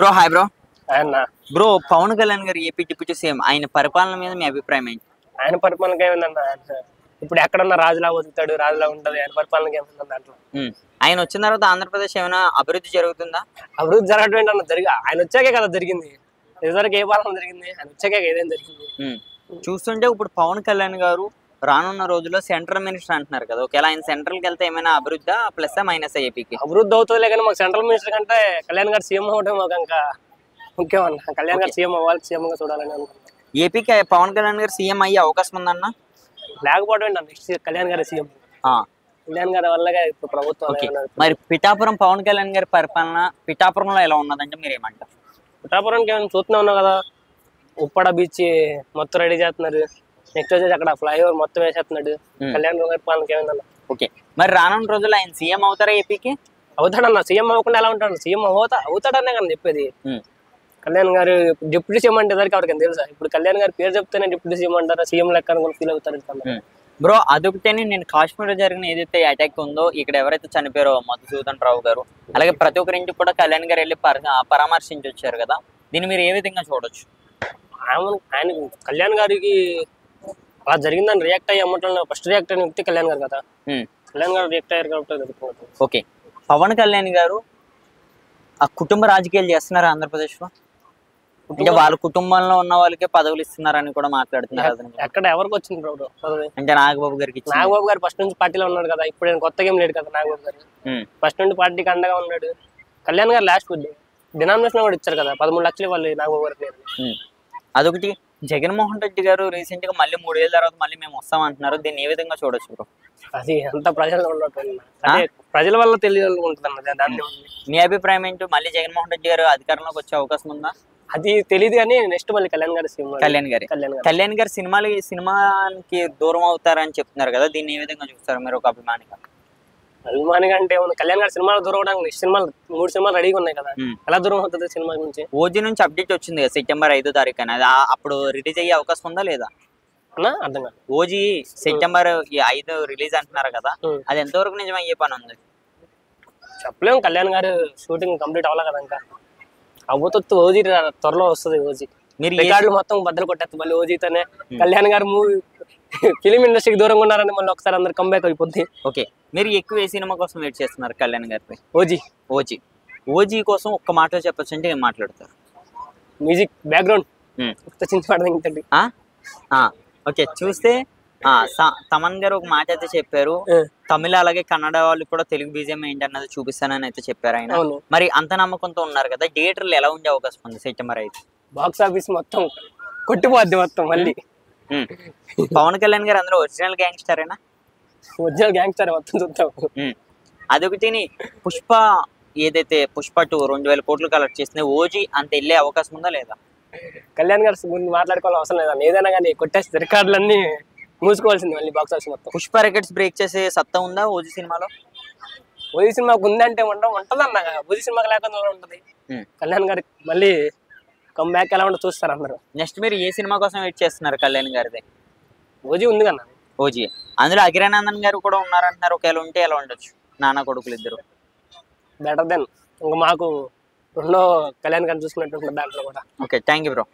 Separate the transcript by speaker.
Speaker 1: Bro hi bro.
Speaker 2: ఆయన
Speaker 1: bro Pawan Kalyan గారు AP deputy CM ఆయన పరిపాలన మీద మీ అభిప్రాయం ఏంటి?
Speaker 2: ఆయన పరిపాలనకి ఏమైందన్న ఇప్పుడు ఎక్కడన్నా రాజులా వదులుతాడు, రాజులా ఉంటది. ఆయన పరిపాలనకి ఏమైంది దాంట్లో?
Speaker 1: ఆయన వచ్చిన తర్వాత ఆంధ్రప్రదేశ్ ఏమైనా అభివృద్ధి జరుగుతుందా?
Speaker 2: అభివృద్ధి జరగడం ఏంటన్న ఆయన వచ్చాకే కదా జరిగింది. ఇదివరకు ఏ పాలన జరిగింది? ఆయన వచ్చాకే ఏదైనా జరిగింది.
Speaker 1: చూస్తుంటే ఇప్పుడు పవన్ కళ్యాణ్ గారు రానున్న రోజుల్లో సెంట్రల్ మినిస్టర్ అంటున్నారు కదా, ఒకవేళ ఆయన సెంట్రల్ కి వెళ్తే ఏమైనా అభివృద్ధి ప్లస్ మైనస్ ఏపీకి?
Speaker 2: అభివృద్ధి అవుతుందిలే కానీ మాకు సెంట్రల్ మినిస్టర్ కంటే కళ్యాణ్ గారు సీఎం అవ్వడం మాకు ఇంకా ముఖ్యం అన్న. కళ్యాణ్ గారు సీఎం అవ్వాలి, సీఎంగా చూడాలని అనుకుంటున్నాను.
Speaker 1: ఏపీకి పవన్ కళ్యాణ్ గారు సీఎం అయ్యే అవకాశం ఉందన్న?
Speaker 2: లేకపోవడం ఏంటన్న, నెక్స్ట్ కళ్యాణ్ గారు సీఎం. కళ్యాణ్ గారి వల్లగా ఇప్పుడు ప్రభుత్వం.
Speaker 1: మరి పిఠాపురం పవన్ కళ్యాణ్ గారి పరిపాలన పిఠాపురంలో ఎలా ఉన్నదంటే మీరు ఏమంటారు?
Speaker 2: పిఠాపురానికి ఏమైనా చూస్తూనే ఉన్నాం కదా, ఉప్పడ బీచ్ మొత్తం రెడీ చేస్తున్నారు. నెక్స్ట్ వచ్చేసి అక్కడ ఫ్లైఓవర్ మొత్తం వేసేస్తున్నాడు. కళ్యాణ్ గారి పాలనకి ఏమైందన్న?
Speaker 1: ఓకే, మరి రానున్న రోజుల్లో ఆయన సీఎం అవుతారా ఏపీకి?
Speaker 2: అవుతాడన్న. సీఎం అవ్వకుండా ఎలా ఉంటాడు? సీఎం అవుతాడనే కానీ చెప్పేది. కళ్యాణ్ గారు డిప్యూటీ సీఎం అంటే ఎవరికి ఎవరికైనా తెలుసా? ఇప్పుడు కళ్యాణ్ గారి పేరు చెప్తేనే డిప్యూటీ సీఎం అంటారా, సీఎం లెక్క అనుకుని ఫీల్ అవుతారు.
Speaker 1: బ్రో అదొకటేనే, నేను కాశ్మీర్ లో జరిగిన ఏదైతే అటాక్ ఉందో, ఇక్కడ ఎవరైతే చనిపోయారో మధుసూదన్ రావు గారు, అలాగే ప్రతి ఒక్కరి ఇంటికి కూడా కళ్యాణ్ గారు వెళ్ళి పరామర్శించి వచ్చారు కదా, దీన్ని మీరు ఏ విధంగా చూడొచ్చు?
Speaker 2: ఆయన కళ్యాణ్ గారికి అలా జరిగిందని రియాక్ట్ అయ్యి అమ్మటం ఫస్ట్ రియాక్ట్ అయిన వ్యక్తి కళ్యాణ్ గారు కదా. కళ్యాణ్ గారు రియాక్ట్ అయ్యారు కాబట్టి.
Speaker 1: ఓకే, పవన్ కళ్యాణ్ గారు ఆ కుటుంబ రాజకీయాలు చేస్తున్నారు ఆంధ్రప్రదేశ్ లో, అంటే వాళ్ళ కుటుంబంలో ఉన్న వాళ్ళకే పదవులు ఇస్తున్నారని కూడా మాట్లాడుతున్నారు.
Speaker 2: ఎక్కడ ఎవరికి వచ్చింది పదవి?
Speaker 1: అంటే నాగబాబు గారికి.
Speaker 2: నాగబాబు గారు ఫస్ట్ నుంచి పార్టీలో ఉన్నాడు కదా, ఇప్పుడు కొత్తగా ఏం లేడు కదా. నాగబాబు గారు ఫస్ట్ నుండి పార్టీకి అండగా ఉన్నాడు. కళ్యాణ్ గారు లాస్ట్ డినామినేషన్ కూడా ఇచ్చారు కదా, 13 లక్షలు ఇవ్వాలి నాగబాబు గారికి.
Speaker 1: అదొకటి. జగన్మోహన్ రెడ్డి గారు రీసెంట్ గా మళ్ళీ 3 ఏళ్ళ తర్వాత మళ్ళీ మేము వస్తాం అంటున్నారు, దీన్ని ఏ విధంగా చూడొచ్చు బ్రో?
Speaker 2: అది అంత ప్రజలు ప్రజల వల్ల తెలియాలనుకుంటుంది దాన్ని.
Speaker 1: మీ అభిప్రాయం ఏంటో? మళ్ళీ జగన్మోహన్ రెడ్డి గారు అధికారంలోకి వచ్చే అవకాశం ఉందా?
Speaker 2: అది తెలియదు కానీ నెక్స్ట్ మళ్ళీ కళ్యాణ్ గారి సినిమా.
Speaker 1: కళ్యాణ్ గారు సినిమాకి దూరం అవుతారని చెప్తున్నారు కదా, దీన్ని ఏ విధంగా చూస్తారు మీరు ఒక అభిమానిగా?
Speaker 2: అభిమానిగా అంటే కళ్యాణ్ గారి సినిమాలు దూరం అవడానికి నెక్స్ట్ సినిమాలు 3 సినిమాలు రెడీగా ఉన్నాయి కదా, ఎలా దూరం అవుతుంది సినిమా నుంచి?
Speaker 1: ఓజీ నుంచి అప్డేట్ వచ్చింది కదా సెప్టెంబర్ 5వ తారీఖు అని, అది అప్పుడు రిలీజ్ అయ్యే అవకాశం ఉందా లేదా
Speaker 2: అన్నా? అర్థం కాదు.
Speaker 1: ఓజీ సెప్టెంబర్ 5 రిలీజ్ అంటున్నారు కదా, అది ఎంతవరకు నిజం అయ్యే పని ఉంది?
Speaker 2: చెప్పలేము. కళ్యాణ్ గారు షూటింగ్ కంప్లీట్ అవ్వాలి కదా, ఇంకా అవ్వతొత్తు ఓజీ త్వరలో వస్తుంది. ఓజీ మీరు రికార్డులు మొత్తం బద్దలు కొట్టేస్తుంది మళ్ళీ ఓజీతోనే. కళ్యాణ్ గారు మూవీ ఫిలిం ఇండస్ట్రీకి దూరంగా ఉన్నారని మళ్ళీ ఒకసారి అందరు కంబ్యాక్ అయిపోద్ది.
Speaker 1: ఓకే, మీరు ఎక్కువ ఏ సినిమా కోసం వెయిట్ చేస్తున్నారు కళ్యాణ్ గారిపై? ఓజీ కోసం ఒక్క మాటలో చెప్పొచ్చు అంటే ఏం మాట్లాడతారు?
Speaker 2: Music background.
Speaker 1: ఓకే, చూస్తే తమన్ గారు ఒక మాట అయితే చెప్పారు, తమిళ అలాగే కన్నడ వాళ్ళు కూడా తెలుగు బీజిఎం ఏంటి అన్నది చూపిస్తానని అయితే చెప్పారు ఆయన. మరి అంత నమ్మకంతో ఉన్నారు కదా, థియేటర్లు ఎలా ఉండే అవకాశం ఉంది సెప్టెంబర్ 5?
Speaker 2: బాక్స్ ఆఫీస్ మొత్తం కొట్టిపోద్ది మొత్తం మళ్ళీ.
Speaker 1: పవన్ కళ్యాణ్ గారు అందరూ ఒరిజినల్ గ్యాంగ్స్టరేనా?
Speaker 2: ఒరిజినల్ గ్యాంగ్స్టర్ మొత్తం చూద్దాం.
Speaker 1: అదొకటి. పుష్ప ఏదైతే పుష్ప 2 2000 కోట్లు కలెక్ట్ చేసింది, ఓజీ అంత వెళ్ళే అవకాశం ఉందా లేదా?
Speaker 2: కళ్యాణ్ గారు గురించి మాట్లాడుకోవాల్సిన అవసరం లేదా, ఏదైనా కానీ కొట్టేసి రికార్డులన్నీ మూసుకోవాల్సింది మళ్ళీ బాక్స్ ఆఫీస్ మొత్తం.
Speaker 1: పుష్ప రికార్డ్స్ బ్రేక్ చేసే సత్తా ఉందా ఓజీ సినిమాలో?
Speaker 2: ఓజీ సినిమాకు ఉందంటే ఉంటది అన్న, ఓజీ సినిమాకి లేకుండా ఉంటది. కళ్యాణ్ గారికి మళ్ళీ కమ్బ్యాక్ ఎలా ఉంటుందో చూస్తారు అందరూ.
Speaker 1: నెక్స్ట్ మీరు ఏ సినిమా కోసం వెయిట్ చేస్తున్నారు కళ్యాణ్ గారిది?
Speaker 2: ఓజీ ఉంది కన్నా.
Speaker 1: ఓజీ అందులో అఖిరానందన్ గారు కూడా ఉన్నారంటున్నారు, ఒకవేళ ఉంటే ఎలా ఉండొచ్చు? నాన్న కొడుకులు ఇద్దరు
Speaker 2: బెటర్ దెన్ ఇంకా మాకు రెండో కళ్యాణ్ గారిని చూసుకున్నట్టు దాంట్లో కూడా.
Speaker 1: Okay, thank you bro.